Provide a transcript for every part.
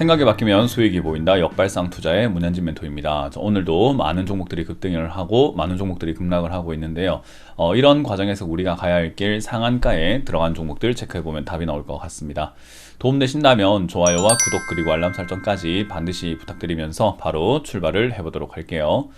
생각이 바뀌면 수익이 보인다. 역발상 투자의 문현진 멘토입니다. 오늘도 많은 종목들이 급등을 하고 많은 종목들이 급락을 하고 있는데요. 이런 과정에서 우리가 가야 할 길 상한가에 들어간 종목들 체크해보면 답이 나올 것 같습니다. 도움되신다면 좋아요와 구독 그리고 알람 설정까지 반드시 부탁드리면서 바로 출발을 해보도록 할게요.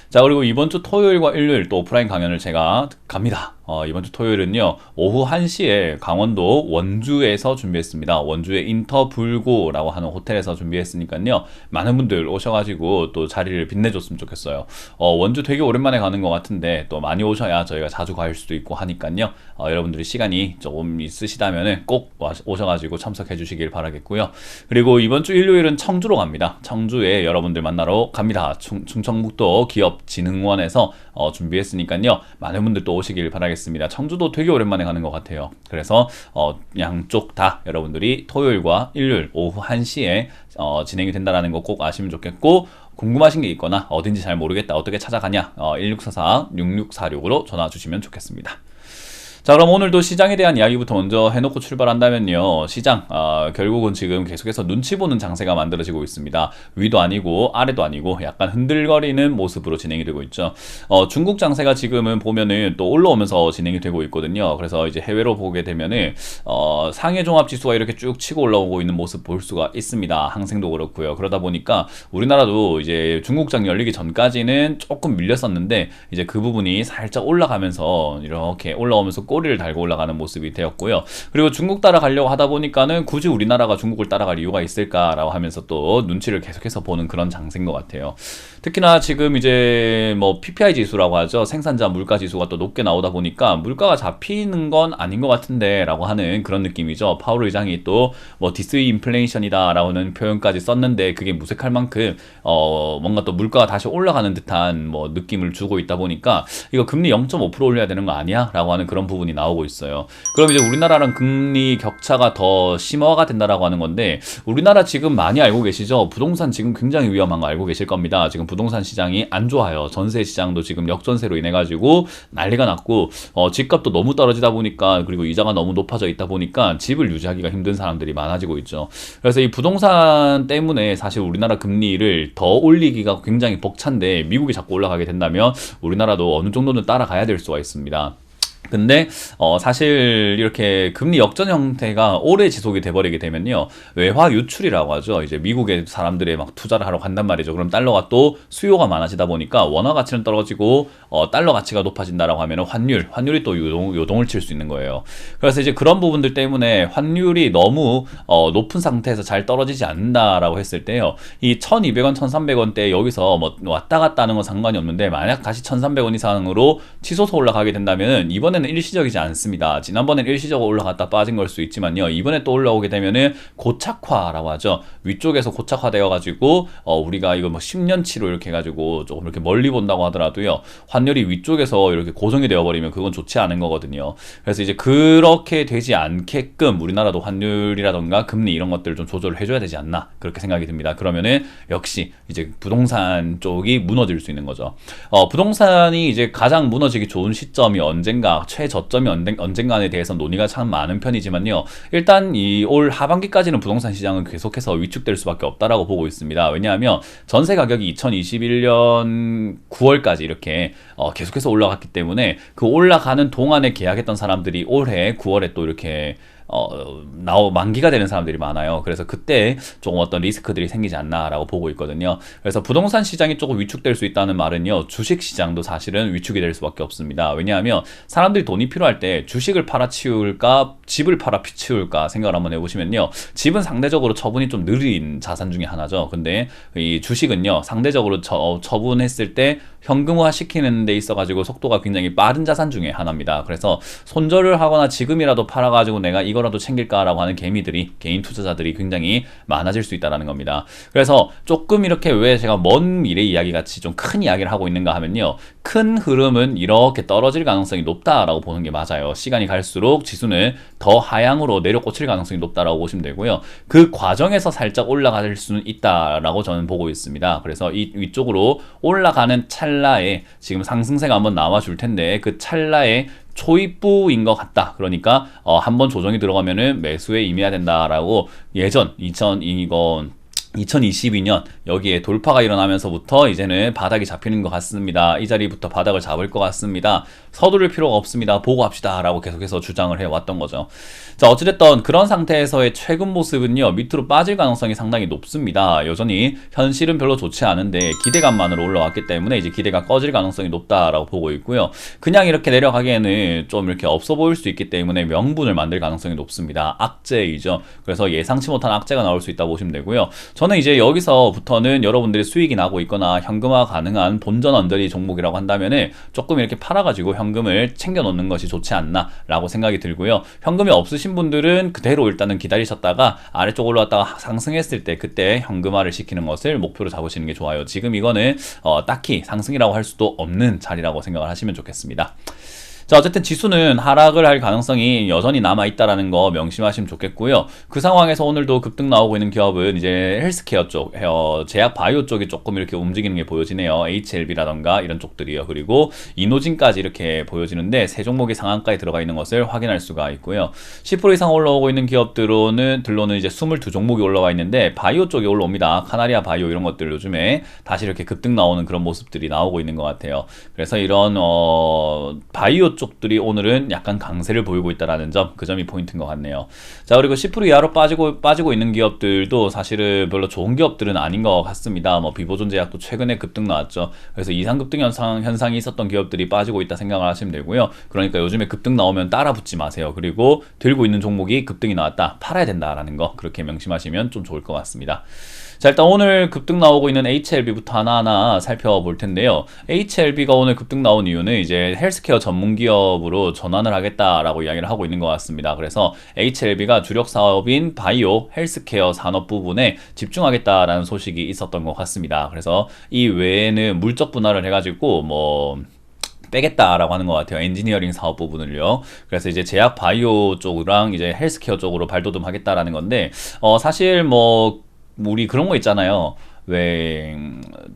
자, 그리고 이번 주 토요일과 일요일 또 오프라인 강연을 제가 갑니다. 이번 주 토요일은요, 오후 1시에 강원도 원주에서 준비했습니다. 원주의 인터불고라고 하는 호텔에서 준비했으니까요, 많은 분들 오셔가지고 또 자리를 빛내줬으면 좋겠어요. 원주 되게 오랜만에 가는 것 같은데 또 많이 오셔야 저희가 자주 갈 수도 있고 하니까요, 여러분들이 시간이 조금 있으시다면 꼭 오셔가지고 참석해 주시길 바라겠고요. 그리고 이번 주 일요일은 청주로 갑니다. 청주에 여러분들 만나러 갑니다. 충청북도 기업진흥원에서 준비했으니까요, 많은 분들 또 오시길 바라겠습니다. 청주도 되게 오랜만에 가는 것 같아요. 그래서 양쪽 다 여러분들이 토요일과 일요일 오후 1시에 진행이 된다는 거 꼭 아시면 좋겠고, 궁금하신 게 있거나 어딘지 잘 모르겠다, 어떻게 찾아가냐, 1644-6646으로 전화 주시면 좋겠습니다. 자, 그럼 오늘도 시장에 대한 이야기부터 먼저 해놓고 출발한다면요, 시장 결국은 지금 계속해서 눈치 보는 장세가 만들어지고 있습니다. 위도 아니고 아래도 아니고 약간 흔들거리는 모습으로 진행이 되고 있죠. 중국 장세가 지금은 보면은 또 올라오면서 진행이 되고 있거든요. 그래서 이제 해외로 보게 되면은 상해 종합 지수가 이렇게 쭉 치고 올라오고 있는 모습 볼 수가 있습니다. 항생도 그렇고요. 그러다 보니까 우리나라도 이제 중국장 열리기 전까지는 조금 밀렸었는데, 이제 그 부분이 살짝 올라가면서 이렇게 올라오면서 꼬리를 달고 올라가는 모습이 되었고요. 그리고 중국 따라가려고 하다 보니까는 굳이 우리나라가 중국을 따라갈 이유가 있을까라고 하면서 또 눈치를 계속해서 보는 그런 장세인 것 같아요. 특히나 지금 이제 뭐 PPI 지수라고 하죠. 생산자 물가 지수가 또 높게 나오다 보니까 물가가 잡히는 건 아닌 것 같은데 라고 하는 그런 느낌이죠. 파월 의장이 또 뭐 디스인플레이션이다 라는 표현까지 썼는데, 그게 무색할 만큼 뭔가 또 물가가 다시 올라가는 듯한 뭐 느낌을 주고 있다 보니까 이거 금리 0.5% 올려야 되는 거 아니야? 라고 하는 그런 부분이 나오고 있어요. 그럼 이제 우리나라랑 금리 격차가 더 심화가 된다라고 하는 건데, 우리나라 지금 많이 알고 계시죠? 부동산 지금 굉장히 위험한 거 알고 계실 겁니다. 지금 부동산 시장이 안 좋아요. 전세 시장도 지금 역전세로 인해 가지고 난리가 났고, 집값도 너무 떨어지다 보니까, 그리고 이자가 너무 높아져 있다 보니까 집을 유지하기가 힘든 사람들이 많아지고 있죠. 그래서 이 부동산 때문에 사실 우리나라 금리를 더 올리기가 굉장히 벅찬데, 미국이 자꾸 올라가게 된다면 우리나라도 어느 정도는 따라가야 될 수가 있습니다. 근데 사실 이렇게 금리 역전 형태가 오래 지속이 돼버리게 되면요, 외화 유출이라고 하죠. 이제 미국의 사람들이 막 투자를 하러 간단 말이죠. 그럼 달러가 또 수요가 많아지다 보니까 원화 가치는 떨어지고 달러 가치가 높아진다라고 하면 환율이 또 요동을 칠 수 있는 거예요. 그래서 이제 그런 부분들 때문에 환율이 너무 높은 상태에서 잘 떨어지지 않는다라고 했을 때요, 이 1200원 1300원대 여기서 뭐 왔다 갔다 하는 건 상관이 없는데, 만약 다시 1300원 이상으로 치솟아 올라가게 된다면 이번에는 일시적이지 않습니다. 지난번엔 일시적으로 올라갔다 빠진 걸 수 있지만요, 이번에 또 올라오게 되면은 고착화라고 하죠. 위쪽에서 고착화되어 가지고 우리가 이거 뭐 10년치로 이렇게 해가지고 조금 이렇게 멀리 본다고 하더라도요, 환율이 위쪽에서 이렇게 고정이 되어버리면 그건 좋지 않은 거거든요. 그래서 이제 그렇게 되지 않게끔 우리나라도 환율이라던가 금리 이런 것들을 좀 조절을 해줘야 되지 않나, 그렇게 생각이 듭니다. 그러면은 역시 이제 부동산 쪽이 무너질 수 있는 거죠. 부동산이 이제 가장 무너지기 좋은 시점이 언젠가, 최저점이 언젠가에 대해서 논의가 참 많은 편이지만요, 일단 이 올 하반기까지는 부동산 시장은 계속해서 위축될 수밖에 없다라고 보고 있습니다. 왜냐하면 전세 가격이 2021년 9월까지 이렇게 계속해서 올라갔기 때문에, 그 올라가는 동안에 계약했던 사람들이 올해 9월에 또 이렇게 만기가 되는 사람들이 많아요. 그래서 그때 조금 어떤 리스크들이 생기지 않나라고 보고 있거든요. 그래서 부동산 시장이 조금 위축될 수 있다는 말은요, 주식 시장도 사실은 위축이 될 수밖에 없습니다. 왜냐하면 사람들이 돈이 필요할 때 주식을 팔아치울까 집을 팔아치울까 생각을 한번 해보시면요, 집은 상대적으로 처분이 좀 느린 자산 중에 하나죠. 근데 이 주식은요, 상대적으로 처분했을 때 현금화 시키는 데 있어가지고 속도가 굉장히 빠른 자산 중에 하나입니다. 그래서 손절을 하거나 지금이라도 팔아가지고 내가 이거라도 챙길까라고 하는 개인 투자자들이 굉장히 많아질 수 있다는 겁니다. 그래서 조금 이렇게 왜 제가 먼 미래 이야기 같이 좀 큰 이야기를 하고 있는가 하면요, 큰 흐름은 이렇게 떨어질 가능성이 높다라고 보는 게 맞아요. 시간이 갈수록 지수는 더 하향으로 내려꽂힐 가능성이 높다라고 보시면 되고요, 그 과정에서 살짝 올라갈 수는 있다라고 저는 보고 있습니다. 그래서 이 위쪽으로 올라가는 찰나에 지금 상승세가 한번 나와줄 텐데, 그 찰나에 초입부인 것 같다. 그러니까 한번 조정이 들어가면은 매수에 임해야 된다라고 예전 2000 이건 2022년 여기에 돌파가 일어나면서부터 이제는 바닥이 잡히는 것 같습니다. 이 자리부터 바닥을 잡을 것 같습니다. 서두를 필요가 없습니다. 보고 합시다 라고 계속해서 주장을 해왔던 거죠. 자, 어찌됐든 그런 상태에서의 최근 모습은요, 밑으로 빠질 가능성이 상당히 높습니다. 여전히 현실은 별로 좋지 않은데 기대감만으로 올라왔기 때문에 이제 기대가 꺼질 가능성이 높다라고 보고 있고요. 그냥 이렇게 내려가기에는 좀 이렇게 없어 보일 수 있기 때문에 명분을 만들 가능성이 높습니다. 악재이죠. 그래서 예상치 못한 악재가 나올 수 있다고 보시면 되고요. 저는 이제 여기서부터는 여러분들이 수익이 나고 있거나 현금화 가능한 본전 언저리 종목이라고 한다면은 조금 이렇게 팔아가지고 현금을 챙겨 놓는 것이 좋지 않나 라고 생각이 들고요. 현금이 없으신 분들은 그대로 일단은 기다리셨다가 아래쪽 올라왔다가 상승했을 때 그때 현금화를 시키는 것을 목표로 잡으시는 게 좋아요. 지금 이거는 딱히 상승이라고 할 수도 없는 자리라고 생각을 하시면 좋겠습니다. 자, 어쨌든 지수는 하락을 할 가능성이 여전히 남아있다라는 거 명심하시면 좋겠고요. 그 상황에서 오늘도 급등 나오고 있는 기업은 이제 헬스케어 쪽, 제약 바이오 쪽이 조금 이렇게 움직이는 게 보여지네요. HLB라던가 이런 쪽들이요. 그리고 이노진까지 이렇게 보여지는데 세 종목이 상한가에 들어가 있는 것을 확인할 수가 있고요. 10% 이상 올라오고 있는 기업들로는 이제 22종목이 올라와 있는데 바이오 쪽이 올라옵니다. 카나리아 바이오 이런 것들 요즘에 다시 이렇게 급등 나오는 그런 모습들이 나오고 있는 것 같아요. 그래서 이런 바이오 쪽들이 오늘은 약간 강세를 보이고 있다라는 점, 그 점이 포인트인 것 같네요. 자, 그리고 10% 이하로 빠지고 있는 기업들도 사실은 별로 좋은 기업들은 아닌 것 같습니다. 뭐 비보존제약도 최근에 급등 나왔죠. 그래서 이상 급등 현상이 있었던 기업들이 빠지고 있다 생각을 하시면 되고요. 그러니까 요즘에 급등 나오면 따라 붙지 마세요. 그리고 들고 있는 종목이 급등이 나왔다, 팔아야 된다라는 거 그렇게 명심하시면 좀 좋을 것 같습니다. 자, 일단 오늘 급등 나오고 있는 HLB부터 하나하나 살펴볼 텐데요. HLB가 오늘 급등 나온 이유는 이제 헬스케어 전문 기업으로 전환을 하겠다라고 이야기를 하고 있는 것 같습니다. 그래서 HLB가 주력 사업인 바이오 헬스케어 산업 부분에 집중하겠다라는 소식이 있었던 것 같습니다. 그래서 이 외에는 물적 분할을 해가지고 뭐 빼겠다라고 하는 것 같아요. 엔지니어링 사업 부분을요. 그래서 이제 제약 바이오 쪽이랑 이제 헬스케어 쪽으로 발돋움하겠다라는 건데, 사실 뭐 우리 그런 거 있잖아요. 왜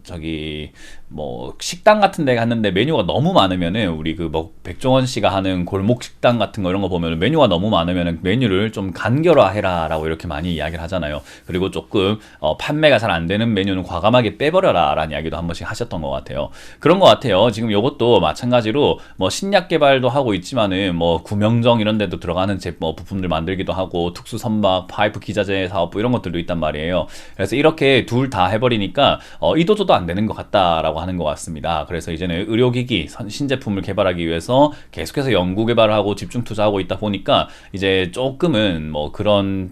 저기 뭐 식당 같은 데 갔는데 메뉴가 너무 많으면은, 우리 그 뭐 백종원 씨가 하는 골목 식당 같은 거 이런 거 보면 메뉴가 너무 많으면은 메뉴를 좀 간결화해라 라고 이렇게 많이 이야기를 하잖아요. 그리고 조금 판매가 잘 안 되는 메뉴는 과감하게 빼버려라 라는 이야기도 한 번씩 하셨던 것 같아요. 그런 것 같아요. 지금 요것도 마찬가지로 뭐 신약 개발도 하고 있지만은 뭐 구명정 이런 데도 들어가는 뭐 부품들 만들기도 하고 특수 선박, 파이프 기자재 사업부 이런 것들도 있단 말이에요. 그래서 이렇게 둘 다 해버리니까 이도저도 안 되는 것 같다라고 하는 것 같습니다. 그래서 이제는 의료기기 신제품을 개발하기 위해서 계속해서 연구 개발을 하고 집중 투자하고 있다 보니까 이제 조금은 뭐 그런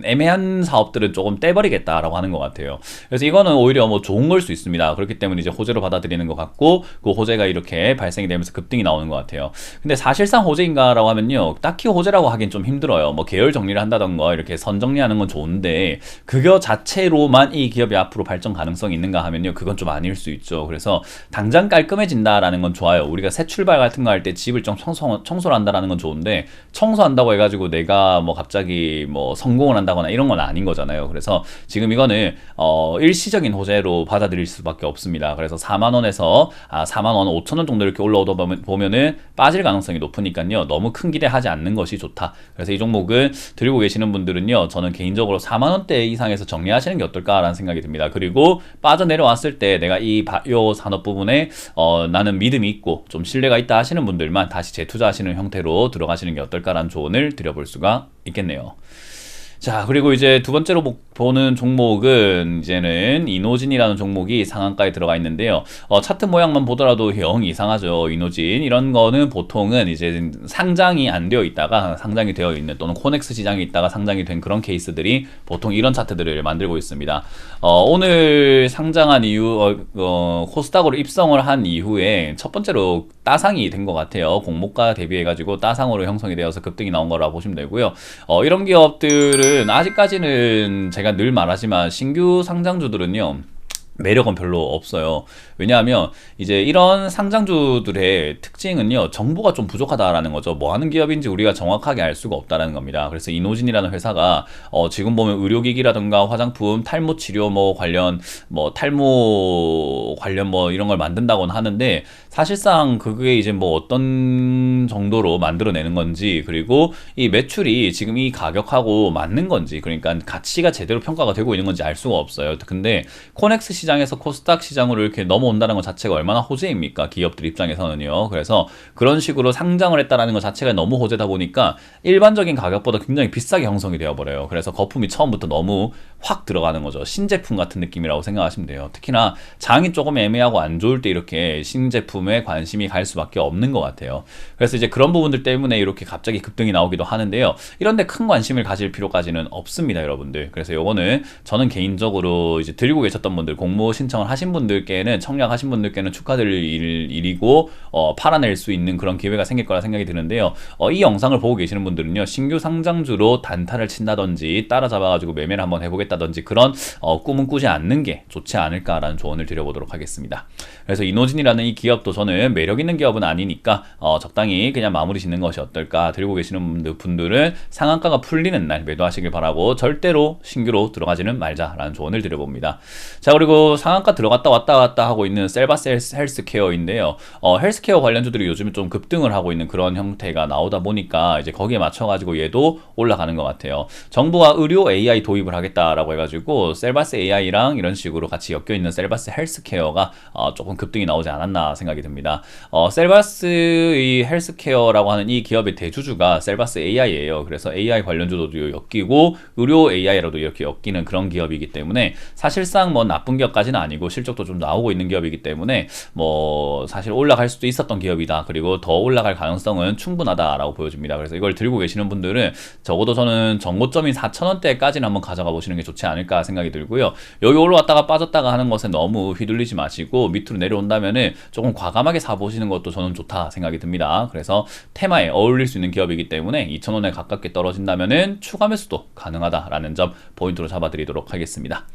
애매한 사업들은 조금 떼버리겠다라고 하는 것 같아요. 그래서 이거는 오히려 뭐 좋은 걸 수 있습니다. 그렇기 때문에 이제 호재로 받아들이는 것 같고, 그 호재가 이렇게 발생이 되면서 급등이 나오는 것 같아요. 근데 사실상 호재인가라고 하면요, 딱히 호재라고 하긴 좀 힘들어요. 뭐 계열 정리를 한다던가 이렇게 선 정리하는 건 좋은데 그거 자체로만 이 기업이 앞으로 발전 가능성이 있는가 하면요, 그건 좀 아닐 수 있죠. 그래서 당장 깔끔해진다라는 건 좋아요. 우리가 새 출발 같은 거 할 때 집을 좀 청소를 한다라는 건 좋은데, 청소한다고 해가지고 내가 뭐 갑자기 뭐 성공을 한다거나 이런 건 아닌 거잖아요. 그래서 지금 이거는 일시적인 호재로 받아들일 수밖에 없습니다. 그래서 4만원에서 4만 5천원 정도 이렇게 올라오다 보면은 빠질 가능성이 높으니까요, 너무 큰 기대하지 않는 것이 좋다. 그래서 이 종목은 들고 계시는 분들은요, 저는 개인적으로 4만원대 이상에서 정리하시는 게 어떨까라는 생각이 듭니다. 그리고 빠져내려왔을 때 내가 이 바이오 산업 부분에 나는 믿음이 있고 좀 신뢰가 있다 하시는 분들만 다시 재투자하시는 형태로 들어가시는 게 어떨까라는 조언을 드려볼 수가 있겠네요. 자, 그리고 이제 두 번째로 보는 종목은 이제는 이노진이라는 종목이 상한가에 들어가 있는데요. 차트 모양만 보더라도 영 이상하죠. 이노진 이런 거는 보통은 이제 상장이 안 되어 있다가 상장이 되어 있는, 또는 코넥스 시장에 있다가 상장이 된 그런 케이스들이 보통 이런 차트들을 만들고 있습니다. 오늘 상장한 이후 코스닥으로 입성을 한 이후에 첫 번째로 따상이 된 것 같아요. 공모가 대비해가지고 따상으로 형성이 되어서 급등이 나온 거라 보시면 되고요. 이런 기업들은 아직까지는 제가 늘 말하지만 신규 상장주들은요, 매력은 별로 없어요. 왜냐하면 이제 이런 상장주들의 특징은요, 정보가 좀 부족하다라는 거죠. 뭐 하는 기업인지 우리가 정확하게 알 수가 없다라는 겁니다. 그래서 이노진이라는 회사가 지금 보면 의료기기라든가 화장품, 탈모 치료 뭐 관련 뭐 탈모 관련 뭐 이런 걸 만든다고는 하는데, 사실상 그게 이제 뭐 어떤 정도로 만들어내는 건지, 그리고 이 매출이 지금 이 가격하고 맞는 건지, 그러니까 가치가 제대로 평가가 되고 있는 건지 알 수가 없어요. 근데 코넥스 시장에서 코스닥 시장으로 이렇게 넘어온다는 것 자체가 얼마나 호재입니까? 기업들 입장에서는요. 그래서 그런 식으로 상장을 했다라는 것 자체가 너무 호재다 보니까 일반적인 가격보다 굉장히 비싸게 형성이 되어버려요. 그래서 거품이 처음부터 너무 확 들어가는 거죠. 신제품 같은 느낌이라고 생각하시면 돼요. 특히나 장이 조금 애매하고 안 좋을 때 이렇게 신제품에 관심이 갈 수밖에 없는 것 같아요. 그래서 이제 그런 부분들 때문에 이렇게 갑자기 급등이 나오기도 하는데요. 이런데 큰 관심을 가질 필요까지는 없습니다, 여러분들. 그래서 요거는 저는 개인적으로 이제 들고 계셨던 분들, 공모 신청을 하신 분들께는, 청약하신 분들께는 축하드릴 일이고, 팔아낼 수 있는 그런 기회가 생길 거라 생각이 드는데요. 이 영상을 보고 계시는 분들은요, 신규 상장주로 단타를 친다든지 따라잡아가지고 매매를 한번 해보겠다든지 그런 꿈은 꾸지 않는 게 좋지 않을까라는 조언을 드려보도록 하겠습니다. 그래서 이노진이라는 이 기업도 저는 매력 있는 기업은 아니니까 적당히 그냥 마무리 짓는 것이 어떨까. 들고 계시는 분들은 상한가가 풀리는 날 매도하시길 바라고, 절대로 신규로 들어가지는 말자라는 조언을 드려봅니다. 자, 그리고 상한가 들어갔다 왔다 갔다 하고 있는 셀바스 헬스케어인데요. 헬스케어 관련주들이 요즘에 좀 급등을 하고 있는 그런 형태가 나오다 보니까 이제 거기에 맞춰가지고 얘도 올라가는 것 같아요. 정부가 의료 AI 도입을 하겠다라고 해가지고 셀바스 AI랑 이런 식으로 같이 엮여 있는 셀바스 헬스케어가 조금 급등이 나오지 않았나 생각이 듭니다. 셀바스의 헬스케어라고 하는 이 기업의 대주주가 셀바스 AI예요. 그래서 AI 관련주도 엮이고 의료 AI라도 이렇게 엮이는 그런 기업이기 때문에 사실상 뭐 나쁜 기업까지는 아니고 실적도 좀 나오고 있는 기업이기 때문에 뭐 사실 올라갈 수도 있었던 기업이다. 그리고 더 올라갈 가능성은 충분하다라고 보여집니다. 그래서 이걸 들고 계시는 분들은 적어도 저는 정고점인 4,000원대까지는 한번 가져가 보시는 게 좋지 않을까 생각이 들고요. 여기 올라왔다가 빠졌다가 하는 것에 너무 휘둘리지 마시고 밑으로 내려온다면은 조금 과감하게 사보시는 것도 저는 좋다 생각이 듭니다. 그래서 테마에 어울릴 수 있는 기업이기 때문에 2,000원에 가깝게 떨어진다면은 추가 매수도 가능하다라는 점 포인트로 잡아드리도록 하겠습니다.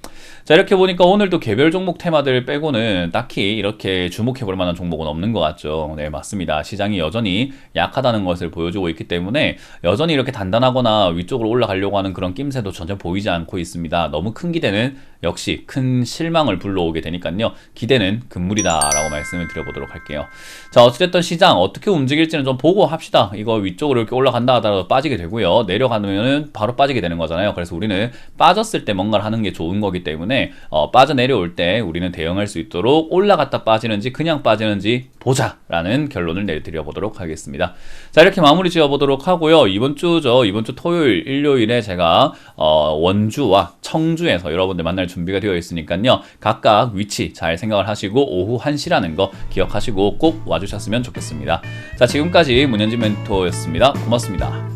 자, 이렇게 보니까 오늘도 개별 종목 테마들 빼고는 딱히 이렇게 주목해볼 만한 종목은 없는 것 같죠. 네, 맞습니다. 시장이 여전히 약하다는 것을 보여주고 있기 때문에 여전히 이렇게 단단하거나 위쪽으로 올라가려고 하는 그런 낌새도 전혀 보이지 않고 있습니다. 너무 큰 기대는 역시 큰 실망을 불러오게 되니까요. 기대는 금물이다라고 말씀을 드려보도록 할게요. 자, 어찌됐든 시장 어떻게 움직일지는 좀 보고 합시다. 이거 위쪽으로 이렇게 올라간다 하더라도 빠지게 되고요. 내려가면은 바로 빠지게 되는 거잖아요. 그래서 우리는 빠졌을 때 뭔가를 하는 게 좋은 거기 때문에 빠져내려올 때 우리는 대응할 수 있도록 올라갔다 빠지는지 그냥 빠지는지 보자라는 결론을 내드려보도록 하겠습니다. 자, 이렇게 마무리 지어보도록 하고요. 이번 주 토요일, 일요일에 제가 원주와 청주에서 여러분들 만날 준비가 되어 있으니까요. 각각 위치 잘 생각을 하시고 오후 1시라는 거 기억하시고 꼭 와주셨으면 좋겠습니다. 자, 지금까지 문현진 멘토였습니다. 고맙습니다.